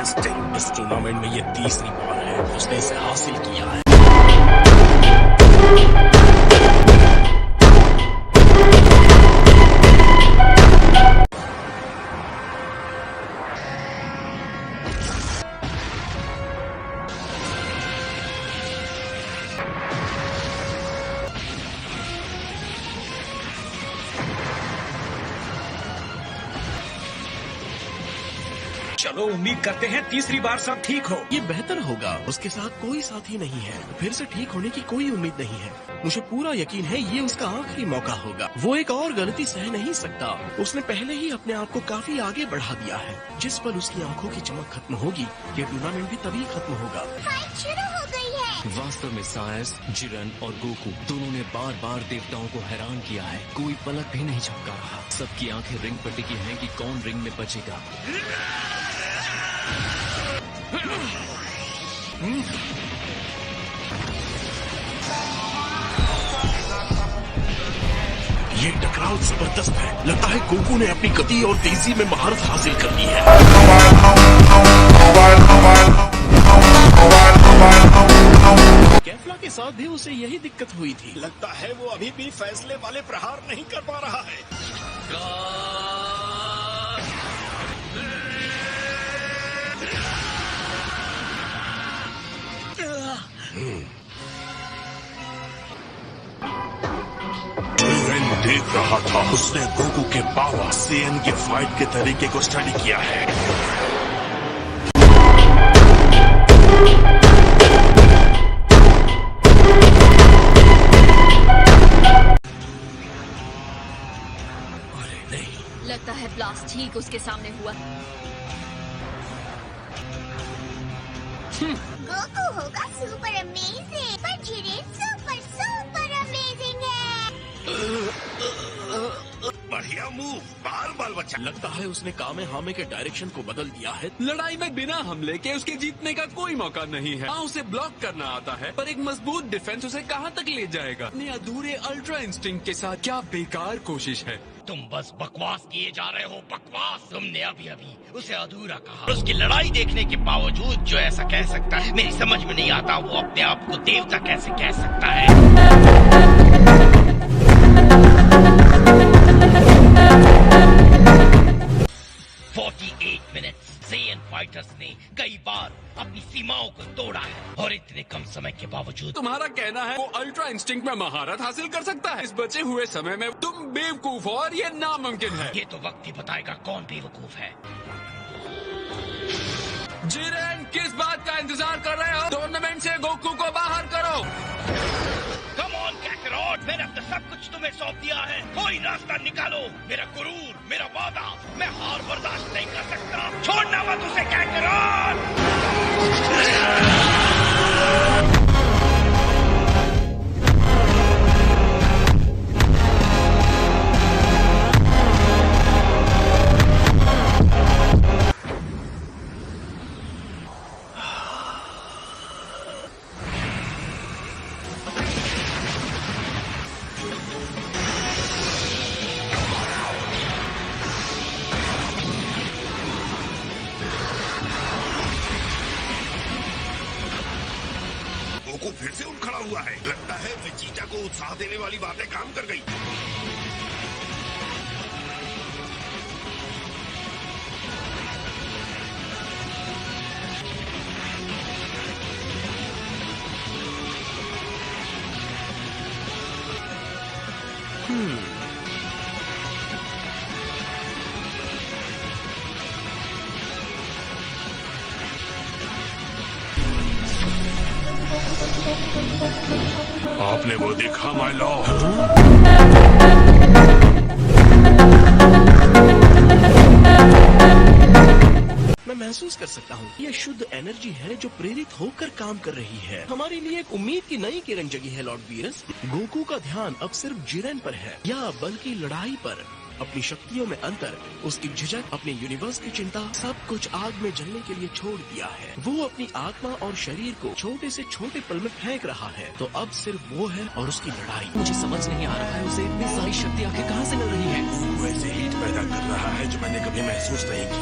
Instinct. इस tournament में ये तीसरी बार है उसने इसे हासिल किया है। चलो उम्मीद करते हैं तीसरी बार सब ठीक हो। ये बेहतर होगा। उसके साथ कोई साथी नहीं है, फिर से ठीक होने की कोई उम्मीद नहीं है। मुझे पूरा यकीन है ये उसका आखिरी मौका होगा। वो एक और गलती सह नहीं सकता। उसने पहले ही अपने आप को काफी आगे बढ़ा दिया है। जिस पल उसकी आंखों की चमक खत्म होगी, ये टूर्नामेंट भी तभी खत्म होगा। फाइट शुरू हो गई है। वास्तव में सायस, जिरन और गोकू दोनों ने बार बार देवताओं को हैरान किया है। कोई पलक भी नहीं झपका रहा। सबकी आंखें रिंग पर टिकी हैं कि कौन रिंग में बचेगा। ये टकराव जबरदस्त है। लगता है गोकू ने अपनी गति और तेजी में महारत हासिल कर ली है। कैफला के साथ भी उसे यही दिक्कत हुई थी। लगता है वो अभी भी फैसले वाले प्रहार नहीं कर पा रहा है। देख रहा था, उसने गोकू के पावर सेन के फाइट के तरीके को स्टडी किया है। अरे नहीं, लगता है ब्लास्ट ठीक उसके सामने हुआ। गोकू होगा सुपर अमेजिंग, पर जिरेन सुपर सुपर अमेजिंग है। बढ़िया मूव, बाल बच्चा। लगता है उसने कामे हामे के डायरेक्शन को बदल दिया है। लड़ाई में बिना हमले के उसके जीतने का कोई मौका नहीं है। हाँ, उसे ब्लॉक करना आता है, पर एक मजबूत डिफेंस उसे कहाँ तक ले जाएगा। अपने अधूरे अल्ट्रा इंस्टिंक्ट के साथ क्या बेकार कोशिश है। तुम बस बकवास किए जा रहे हो, बकवास। तुमने अभी अभी उसे अधूरा कहा। उसकी लड़ाई देखने के बावजूद जो ऐसा कह सकता है, मेरी समझ में नहीं आता वो अपने आप को देवता कैसे कह सकता है। 48 मिनट्स सेयन फाइटर्स ने कई बार अपनी सीमाओं को तोड़ा है, और इतने कम समय के बावजूद तुम्हारा कहना है वो अल्ट्रा इंस्टिंक्ट में महारत हासिल कर सकता है। इस बचे हुए समय में तुम बेवकूफ हो और ये नामुमकिन है। ये तो वक्त ही बताएगा कौन बेवकूफ है। जिरेन, किस बात का इंतजार कर रहे हो? टूर्नामेंट से गोकू को बाहर करो। कम ऑन कैकरॉट, मैंने अब तक सब कुछ तुम्हें सौंप दिया है। कोई रास्ता निकालो। मेरा गुरूर, मेरा वादा, मैं हार बर्दाश्त नहीं कर सकता। छोड़ना मत उसे कैकरॉट। गोकू फिर से उठ खड़ा हुआ है। लगता है विजीटा को उत्साह देने वाली बातें काम कर गई। आपने वो देखा माय लॉर्ड? मैं महसूस कर सकता हूँ ये शुद्ध एनर्जी है जो प्रेरित होकर काम कर रही है। हमारे लिए एक उम्मीद की नई किरण जगी है लॉर्ड वीरस। गोकू का ध्यान अब सिर्फ जिरेन पर है, या बल्कि लड़ाई पर। अपनी शक्तियों में अंतर, उसकी झिझक, अपने यूनिवर्स की चिंता, सब कुछ आग में जलने के लिए छोड़ दिया है। वो अपनी आत्मा और शरीर को छोटे से छोटे पल में फेंक रहा है। तो अब सिर्फ वो है और उसकी लड़ाई। मुझे समझ नहीं आ रहा है उसे इतनी सारी शक्ति आखिर कहाँ से मिल रही है। वैसे हीट पैदा कर रहा है जो मैंने कभी महसूस नहीं की।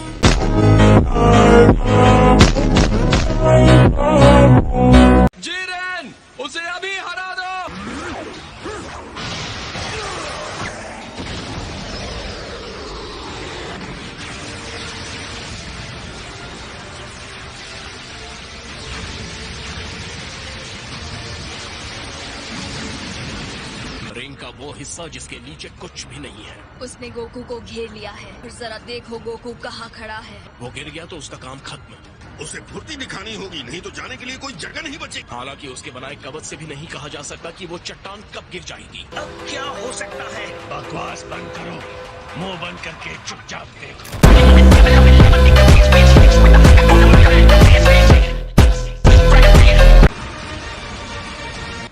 वो हिस्सा जिसके नीचे कुछ भी नहीं है। उसने गोकू को घेर लिया है और जरा देखो गोकू कहाँ खड़ा है। वो गिर गया तो उसका काम खत्म। उसे फुर्ती दिखानी होगी, नहीं तो जाने के लिए कोई जगह नहीं बचेगी। हालांकि उसके बनाए कवच से भी नहीं कहा जा सकता कि वो चट्टान कब गिर जाएगी। अब क्या हो सकता है? बकवास बंद करो, मुंह बंद करके चुपचाप देखो।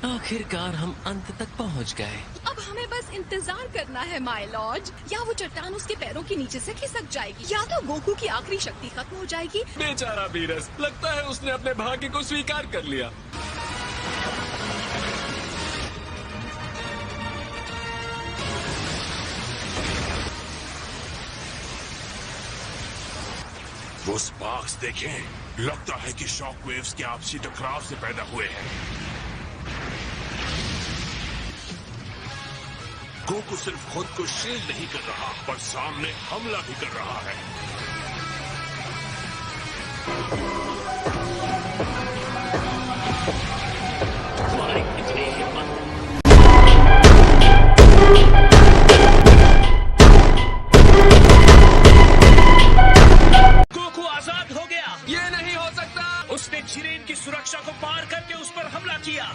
आखिरकार हम अंत तक पहुंच गए। अब हमें बस इंतजार करना है माय लॉर्ड। या वो चट्टान उसके पैरों के नीचे से खिसक जाएगी, या तो गोकू की आखिरी शक्ति खत्म हो जाएगी। बेचारा बीरस, लगता है उसने अपने भाग्य को स्वीकार कर लिया। वो स्पार्क्स देखें, लगता है कि शॉक वेव्स के आपसी टकराव से पैदा हुए हैं। गोकू सिर्फ खुद को शील्ड नहीं कर रहा, पर सामने हमला भी कर रहा है। तुम्हारी कितनी हिम्मत! गोकू आजाद हो गया। ये नहीं हो सकता। उसने जिरेन की सुरक्षा को पार करके उस पर हमला किया।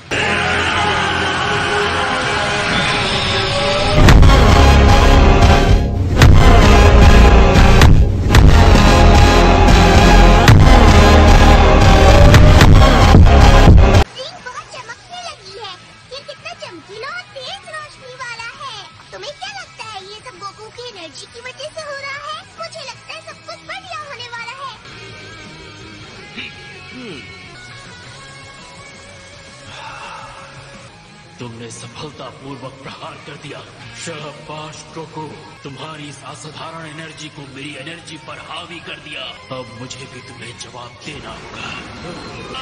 रिंग बहुत चमकने लगी है। ये कितना चमकीला और तेज रोशनी वाला है। तुम्हें क्या लगता है ये सब गोकू की एनर्जी की वजह से हो रहा है? मुझे लगता है सब कुछ बढ़िया होने वाला है। तुमने सफलतापूर्वक प्रहार कर दिया। शाबाश गोकू, तुम्हारी इस असाधारण एनर्जी को मेरी एनर्जी पर हावी कर दिया। अब मुझे भी तुम्हें जवाब देना होगा।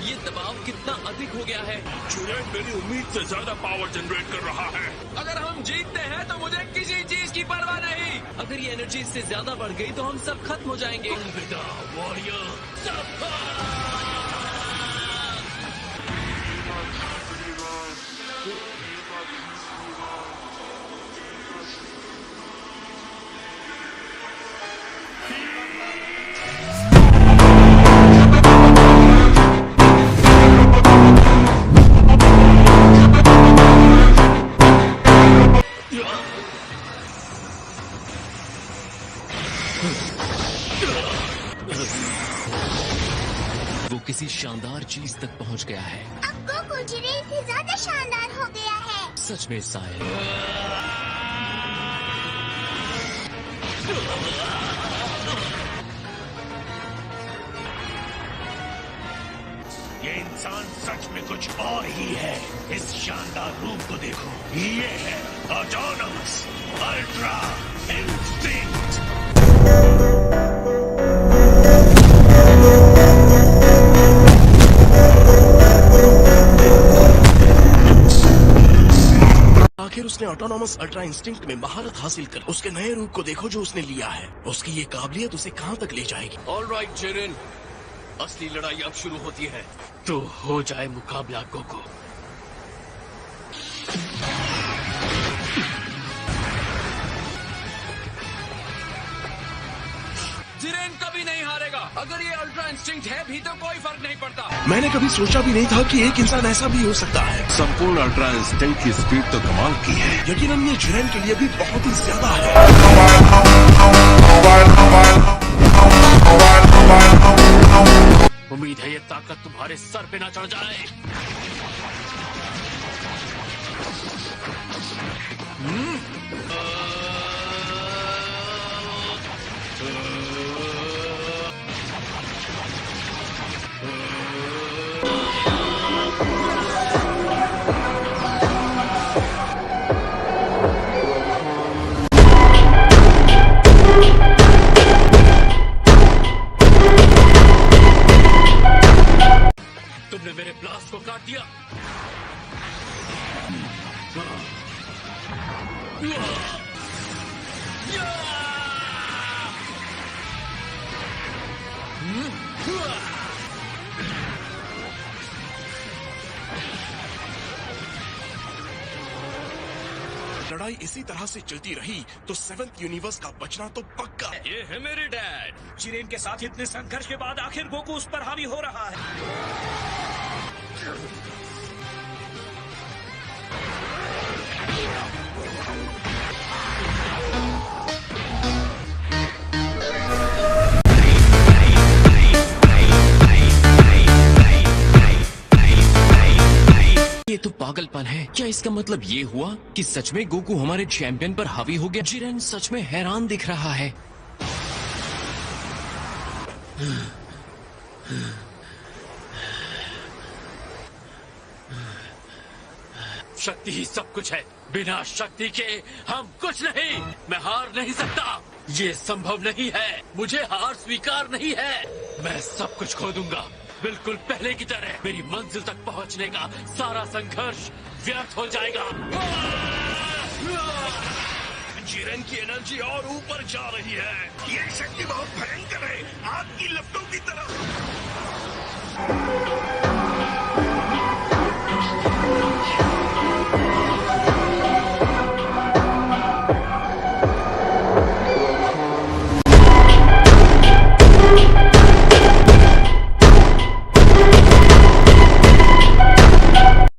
ये दबाव कितना अधिक हो गया है। जिरेन मेरी उम्मीद से ज्यादा पावर जनरेट कर रहा है। अगर हम जीतते हैं तो मुझे किसी चीज की परवाह नहीं। अगर ये एनर्जी इससे ज्यादा बढ़ गई तो हम सब खत्म हो जाएंगे। अलविदा वॉरियर। वो किसी शानदार चीज तक पहुंच गया है। अब गोकू जिरेन से ज्यादा शानदार हो गया है। सच में साहिल। ये इंसान सच में कुछ और ही है। इस शानदार रूप को देखो, ये है ऑटोनमस अल्ट्रा इंस्टिंक्ट। आखिर उसने ऑटोनॉमस अल्ट्रा इंस्टिंक्ट में महारत हासिल कर उसके नए रूप को देखो जो उसने लिया है। उसकी ये काबिलियत उसे कहां तक ले जाएगी। ऑलराइट जिरेन, असली लड़ाई अब शुरू होती है। तो हो जाए मुकाबला गोकू। जिरेन कभी नहीं हारेगा। अगर ये अल्ट्रा इंस्टिंक्ट है भी तो कोई फर्क नहीं पड़ता। मैंने कभी सोचा भी नहीं था कि एक इंसान ऐसा भी हो सकता है। संपूर्ण अल्ट्रा इंस्टिंक्ट की स्पीड तो कमाल की है। यकीनन ये जिरेन के लिए भी बहुत ही ज्यादा है। उम्मीद है ये ताकत तुम्हारे सर पे ना चढ़ जाए। तुमने मेरे ब्लास्ट को काट दिया। लड़ाई इसी तरह से चलती रही तो 7th यूनिवर्स का बचना तो पक्का है। ये है मेरे डैड। जिरेन के साथ इतने संघर्ष के बाद आखिर गोकू उस पर हावी हो रहा है। ये तो पागलपन है। क्या इसका मतलब ये हुआ कि सच में गोकू हमारे चैंपियन पर हावी हो गया? जिरेन सच में हैरान दिख रहा है। शक्ति ही सब कुछ है। बिना शक्ति के हम कुछ नहीं। मैं हार नहीं सकता। ये संभव नहीं है। मुझे हार स्वीकार नहीं है। मैं सब कुछ खो दूंगा, बिल्कुल पहले की तरह। मेरी मंजिल तक पहुंचने का सारा संघर्ष व्यर्थ हो जाएगा। जिरेन की एनर्जी और ऊपर जा रही है। ये शक्ति बहुत भयंकर है, आग की लपटों की तरह।